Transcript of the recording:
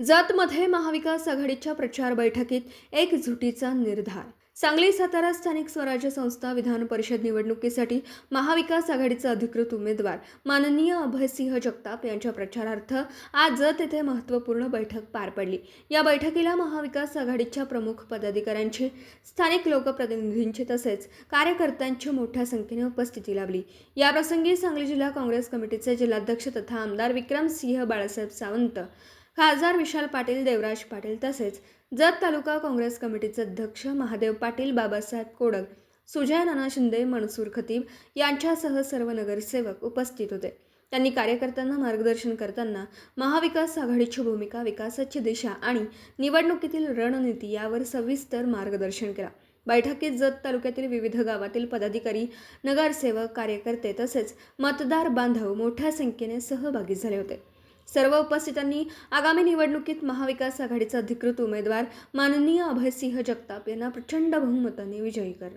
जतमध्ये महाविकास आघाडीच्या प्रचार बैठकीत एकजुटीचा निर्धार. सांगली सातारा स्थानिक स्वराज्य संस्था विधान परिषद निवडणुकीसाठी महाविकास आघाडीचे अधिकृत उमेदवार माननीय अभयसिंह जगताप यांच्या प्रचारार्थ आज जत येथे महत्त्वपूर्ण बैठक पार पडली. या बैठकीला महाविकास आघाडीच्या प्रमुख पदाधिकाऱ्यांची, स्थानिक लोकप्रतिनिधींची तसेच कार्यकर्त्यांची मोठ्या संख्येने उपस्थिती लाभली. याप्रसंगी सांगली जिल्हा काँग्रेस कमिटीचे जिल्हाध्यक्ष तथा आमदार विक्रमसिंह बाळासाहेब सावंत, खासदार विशाल पाटील, देवराज पाटील तसेच जत तालुका काँग्रेस कमिटीचे अध्यक्ष महादेव पाटील, बाबासाहेब कोडक, सुजय नाना शिंदे, मनसूर खतीब यांच्यासह सर्व नगरसेवक उपस्थित होते. त्यांनी कार्यकर्त्यांना मार्गदर्शन करताना महाविकास आघाडीची भूमिका, विकासाची दिशा आणि निवडणुकीतील रणनीती यावर सविस्तर मार्गदर्शन केले. बैठकीत जत तालुक्यातील विविध गावातील पदाधिकारी, नगरसेवक, कार्यकर्ते तसेच मतदार बांधव मोठ्या संख्येने सहभागी झाले होते. सर्व उपस्थितांनी आगामी निवडणुकीत महाविकास आघाडीचा अधिकृत उमेदवार माननीय अभयसिंह जगताप यांना प्रचंड बहुमताने विजयी कर